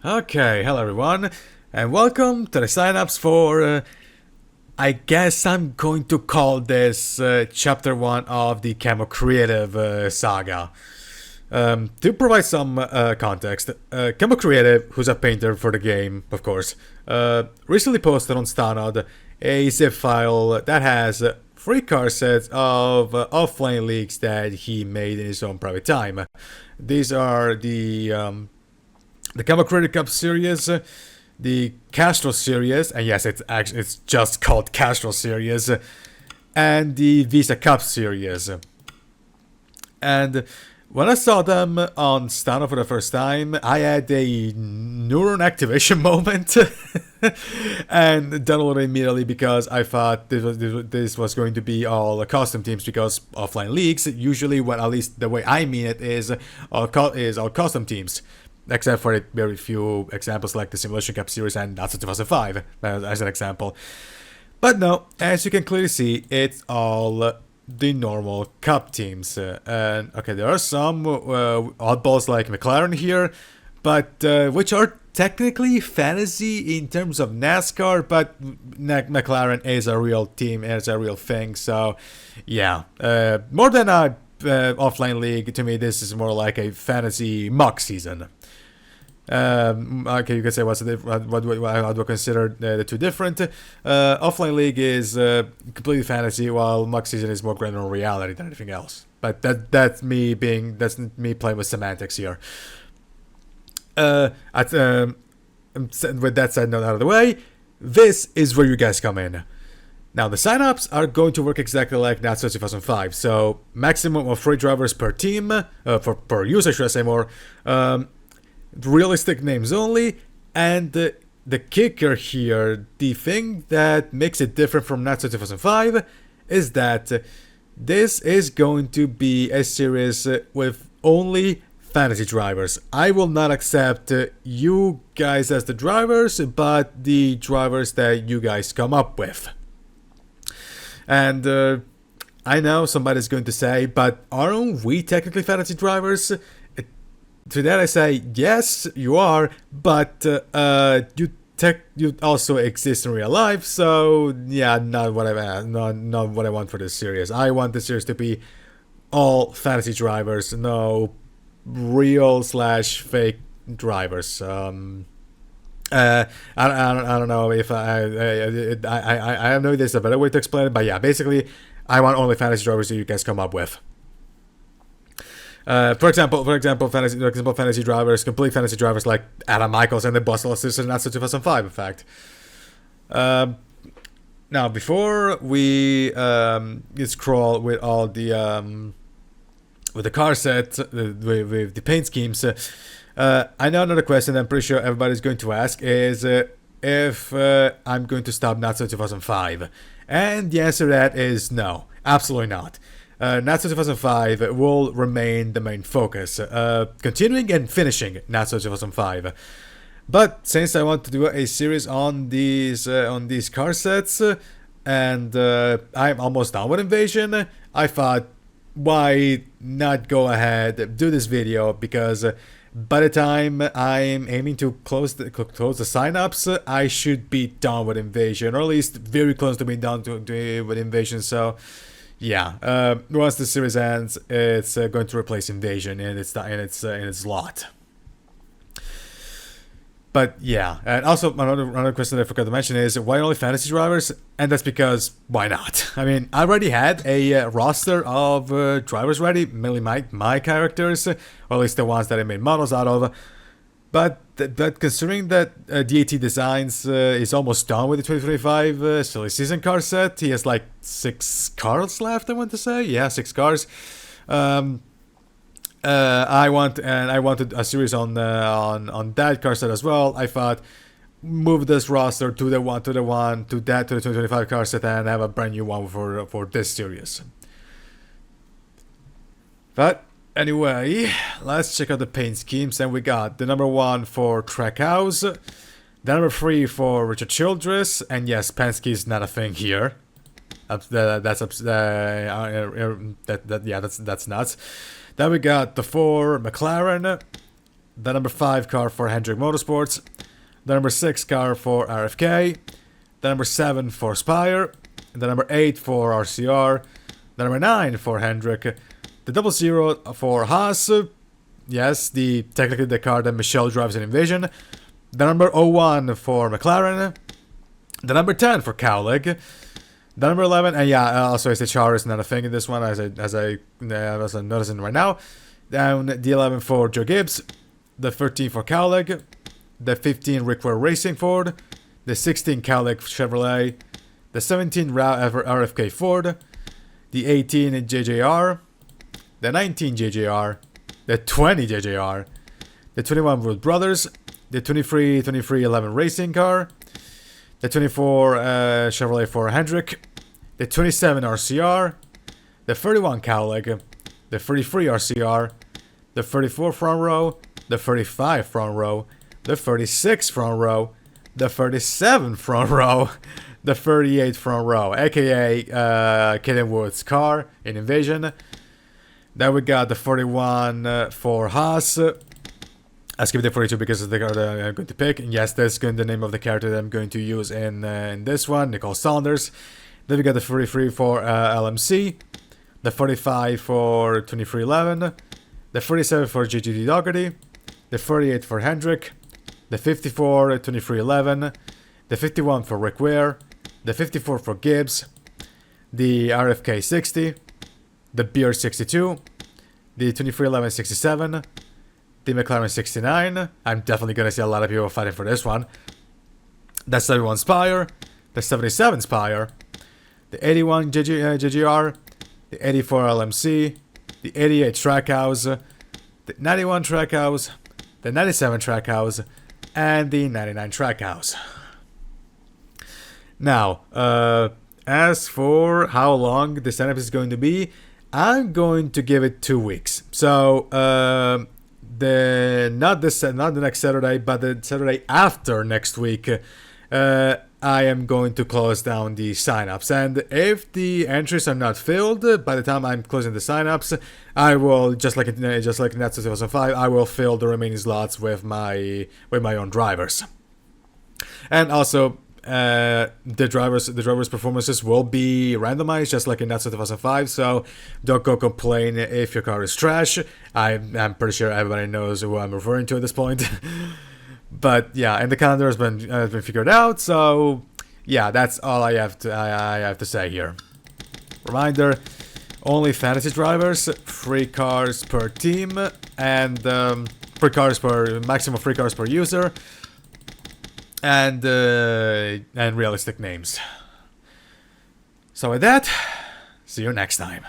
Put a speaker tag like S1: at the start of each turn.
S1: Okay, hello everyone, and welcome to the signups for, I guess I'm going to call this Chapter 1 of the Camo Creative Saga. To provide some context, Camo Creative, who's a painter for the game, of course, recently posted on Stanod a zip file that has 3 card sets of offline leagues that he made in his own private time. These are the Camo Creative Cup series, the Castro series, and yes, it's just called Castro series, and the Visa Cup series. And when I saw them on Stano for the first time, I had a neuron activation moment and downloaded immediately because I thought this was going to be all custom teams, because offline leagues usually, well, at least the way I mean it, is all custom teams. Except for very few examples like the Simulation Cup series and Atsuko 2005 as an example. But no, as you can clearly see, it's all the normal cup teams. And okay, there are some oddballs like McLaren here, but which are technically fantasy in terms of NASCAR, but McLaren is a real team, is a real thing. So yeah, more than a offline league, to me this is more like a fantasy mock season. Okay, you could say what do I consider the two different. Offline league is completely fantasy, while mock season is more grounded on reality than anything else. But that's me playing with semantics here. With that side note out of the way, this is where you guys come in. Now, the signups are going to work exactly like NASCAR 2005, so maximum of 3 drivers per team, per user, should I say more, realistic names only, and the kicker here, the thing that makes it different from NASCAR 2005, is that this is going to be a series with only fantasy drivers. I will not accept you guys as the drivers, but the drivers that you guys come up with. And I know somebody's going to say, but aren't we technically fantasy drivers? To that I say, yes, you are, but you also exist in real life, so yeah, not what I want for this series. I want this series to be all fantasy drivers, no real/fake drivers. I don't know if I know there's a better way to explain it, but yeah, basically, I want only fantasy drivers that you guys come up with. For example, fantasy drivers, complete fantasy drivers like Adam Michaels and the Boston Assistant, that's 2005, in fact. Now, before we scroll with all the with the car set, with the paint schemes, I know another question I'm pretty sure everybody's going to ask is if I'm going to stop NASCAR 2005. And the answer to that is no, absolutely not. NASCAR 2005 will remain the main focus, continuing and finishing NASCAR 2005. But since I want to do a series on these car sets, and I'm almost done with Invasion, I thought, why not go ahead, do this video, because by the time I'm aiming to close the signups, I should be done with Invasion, or at least very close to being done with Invasion. So yeah, once the series ends, it's going to replace Invasion in its lot. But yeah, and also another question that I forgot to mention is, why only fantasy drivers? And that's because, why not? I mean, I already had a roster of drivers ready, mainly my characters, or at least the ones that I made models out of. But considering that DAT Designs is almost done with the 2025 silly season car set, he has like 6 cars left, I want to say. Yeah, 6 cars. I wanted a series on that car set as well. I thought, move this roster to the 2025 car set and have a brand new one for this series. But anyway, let's check out the paint schemes. And we got the number 1 for Trackhouse, the number 3 for Richard Childress, and yes, Penske is not a thing here. That's nuts. Then we got the 4 McLaren, the number 5 car for Hendrick Motorsports, the number 6 car for RFK, the number 7 for Spire, the number 8 for RCR, the number 9 for Hendrick, the 00 for Haas, yes, technically the car that Michelle drives in Envision, the number 01 for McLaren, the number 10 for Cowlick, the number 11, and yeah, also SHR is not a thing in this one, as I'm noticing right now. Down the 11 for Joe Gibbs, the 13 for Cowlick, the 15 Rickware Racing Ford, the 16 Cowlick Chevrolet, the 17 RFK Ford, the 18 JJR, the 19 JJR, the 20 JJR, the 21 Wood Brothers, the 23 11 Racing Car, the 24 Chevrolet for Hendrick, the 27 RCR, the 31 Cowlick, the 33 RCR, the 34 front row, the 35 front row, the 36 front row, the 37 front row, the 38 front row, aka Kaden Wood's car in Invasion. Then we got the 41 for Haas. I skipped the 42 because of the car that I'm going to pick. And yes, that's going to be the name of the character that I'm going to use in this one, Nicole Saunders. Then we got the 43 for LMC, the 45 for 2311, the 47 for GGD Dougherty, the 48 for Hendrick, the 54 2311, the 51 for Rick Ware, the 54 for Gibbs, the RFK 60, the Beard 62, the 2311 67, the McLaren 69. I'm definitely going to see a lot of people fighting for this one. The 71 Spire, the 77 Spire, the 81 GGR, the 84 LMC, the 88 Trackhouse, the 91 Trackhouse, the 97 Trackhouse, and the 99 Trackhouse. Now, as for how long the setup is going to be, I'm going to give it 2 weeks. So, not the next Saturday, but the Saturday after next week, I am going to close down the signups. And if the entries are not filled by the time I'm closing the signups, I will, just like in NATS 2005, I will fill the remaining slots with my own drivers. And also, the drivers' performances will be randomized, just like in NATS 2005. So don't go complain if your car is trash. I'm pretty sure everybody knows who I'm referring to at this point. But yeah, and the calendar has been figured out. So yeah, that's all I have to say here. Reminder: only fantasy drivers, 3 cars per team, and maximum 3 cars per user, and realistic names. So with that, see you next time.